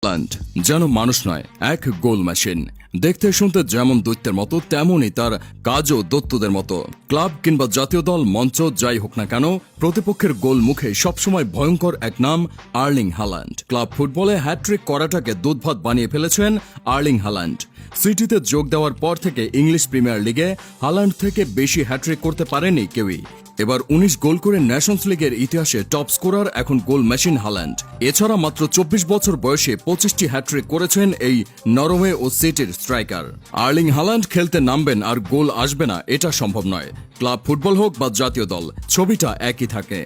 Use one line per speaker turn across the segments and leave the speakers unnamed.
Haaland যেন মানুষ নয়, এক গোল মেশিন। দেখতে শুনতে যেমন দৈত্যের মতো, তেমনই তার কাজও দত্তদের মতো। ক্লাব কিংবা জাতীয় দল, মঞ্চ যাই হোক না কেন, প্রতিপক্ষের গোল মুখে সবসময় ভয়ঙ্কর এক নাম, আর্লিং হালান্ড। ক্লাব ফুটবলে হ্যাট্রিক করাটাকে দুধভাত বানিয়ে ফেলেছেন আর্লিং হালান্ড। সিটিতে যোগ দেওয়ার পর থেকে ইংলিশ প্রিমিয়ার লিগে হালান্ড থেকে বেশি হ্যাট্রিক করতে পারেনি কেউই। এবার 19 গোল করে ন্যাশনস লিগের ইতিহাসে টপ স্কোরার এখন গোল মেশিন হালান্ড। এছাড়া মাত্র 24 বছর বয়সে 25টি হ্যাট্রিক করেছেন এই নরওয়ে ও সিটির স্ট্রাইকার। আর্লিং হালান্ড খেলতে নামবেন আর গোল আসবে না, এটা সম্ভব নয়। ক্লাব ফুটবল হোক বা জাতীয় দল, ছবিটা একই থাকে।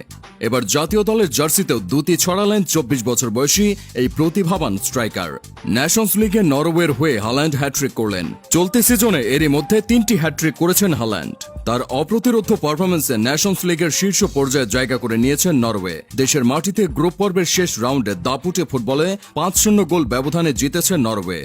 এবার জাতীয় দলের জার্সিতেও দুটি ছড়ালেন 24 বছর বয়সী এই প্রতিভাবান স্ট্রাইকার। ন্যাশনস লিগে নরওয়ের হয়ে হালান্ড হ্যাট্রিক করলেন। চলতি সিজনে এরই মধ্যে 3টি হ্যাট্রিক করেছেন হালান্ড। তার অপ্রতিরোধ্য পারফরমেন্সে ন্যাশনস লিগের শীর্ষ পর্যায়ে জায়গা করে নিয়েছেন নরওয়ে। দেশের মাটিতে গ্রুপ পর্বের শেষ রাউন্ডে দাপুটে ফুটবলে 5-0 গোল ব্যবধানে জিতেছে নরওয়ে।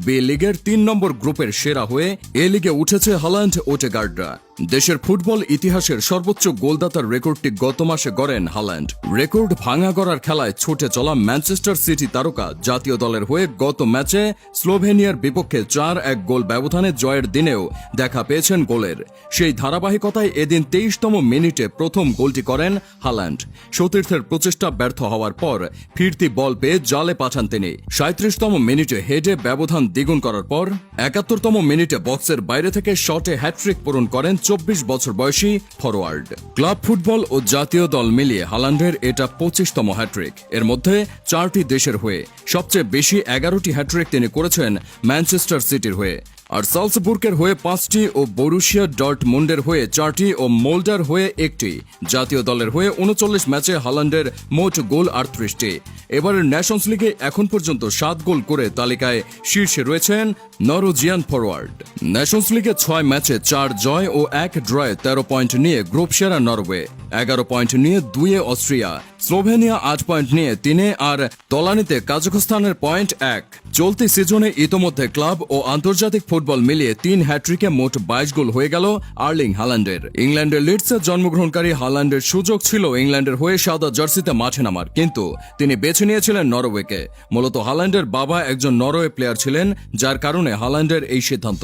বি লিগের 3 নম্বর গ্রুপের সেরা হয়ে এ লিগে উঠেছে হালান্ড ওটেগার্ডরা। দেশের ফুটবল ইতিহাসের সর্বোচ্চ গোলদাতার রেকর্ডটি গত মাসে গড়েন হালান্ড। রেকর্ড ভাঙা গড়ার খেলায় ছুটে চলা ম্যানচেস্টার সিটি তারকা জাতীয় দলের হয়ে গত ম্যাচে স্লোভেনিয়ার বিপক্ষে 4-1 গোল ব্যবধানে জয়ের দিনেও দেখা পেয়েছেন গোলের। সেই ধারাবাহিকতায় এদিন 23তম মিনিটে প্রথম গোলটি করেন হালান্ড। সতীর্থের প্রচেষ্টা ব্যর্থ হওয়ার পর ফিরতি বল পেয়ে জালে পাঠান তিনি। 37তম মিনিটে হেডে ব্যবধান দ্বিগুণ করার পর 71তম মিনিটে বক্সের বাইরে থেকে শটে হ্যাট্রিক পূরণ করেন 24 বছর বয়সী ফরওয়ার্ড। ক্লাব ফুটবল ও জাতীয় দল মিলিয়ে হালান্ডের এটা 25তম হ্যাট্রিক। এর মধ্যে 4টি দেশের হয়ে, সবচেয়ে বেশি 11টি হ্যাট্রিক তিনি করেছেন ম্যানচেস্টার সিটির হয়ে। আর সালসবুর্গের হয়ে 5টি ও বরুশিয়া ডর্টমুন্ডের হয়ে 4টি ও মোল্ডার হয়ে 1টি। জাতীয় দলের হয়ে 39 ম্যাচে হালান্ডের মোট গোল 38টি। এবারের ন্যাশনস লিগে এখন পর্যন্ত 7 গোল করে তালিকায় শীর্ষে রয়েছেন নরওয়েজিয়ান ফরওয়ার্ড। ন্যাশনস লিগে 6 ম্যাচে 4 জয় ও 1 ড্রয়ে 13 পয়েন্ট নিয়ে গ্রুপ সেরা নরওয়ে, 11 পয়েন্ট নিয়ে 2-এ অস্ট্রিয়া, স্লোভেনিয়া 8 পয়েন্ট নিয়ে 3-এ, আর তলানিতে কাজাখস্তানের পয়েন্ট 1। চলতি সিজনে ইতোমধ্যে ক্লাব ও আন্তর্জাতিক ফুটবল মিলিয়ে 3 হ্যাট্রিকে মোট 22 গোল হয়ে গেল আর্লিং হালান্ডের। ইংল্যান্ডের লিডসে জন্মগ্রহণকারী হালান্ডের সুযোগ ছিল ইংল্যান্ডের হয়ে সাদা জার্সিতে মাঠে নামার, কিন্তু তিনি বেছে নিয়েছিলেন নরওয়েকে। মূলত হালান্ডের বাবা একজন নরওয়ে প্লেয়ার ছিলেন, যার কারণে হালান্ডের এই সিদ্ধান্ত।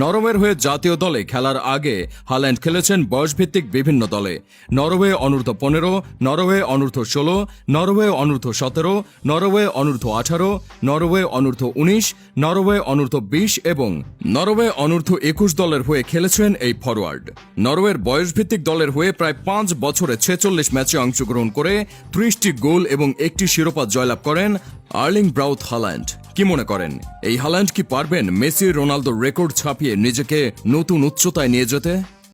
নরওয়ের হয়ে জাতীয় দলে খেলার আগে হালান্ড খেলেছেন বয়সভিত্তিক বিভিন্ন দলে। নরওয়ে অনূর্ধ্ব 15, নরওয়ে অনূর্ধ্ব 16, নরওয়ে অনূর্ধ্ব 17, নরওয়ে অনূর্ধ্ব 18, নরওয়ে অনূর্ধ্ব 19, নরওয়ে অনূর্ধ্ব 20 এবং নরওয়ে অনূর্ধ্ব 21 দলের হয়ে খেলেছেন এই ফরওয়ার্ড। নরওয়ের বয়সভিত্তিক দলের হয়ে প্রায় 5 বছরে 46 ম্যাচে অংশগ্রহণ করে 30টি গোল এবং 1টি শিরোপা জয়লাভ করেন আর্লিং ব্রাউথ হালান্ড। কি মনে করেন, এই হালান্ড কি পারবেন মেসি রোনালদোর রেকর্ড ছাপিয়ে নিজেকে নতুন উচ্চতায় নিয়ে যেতে?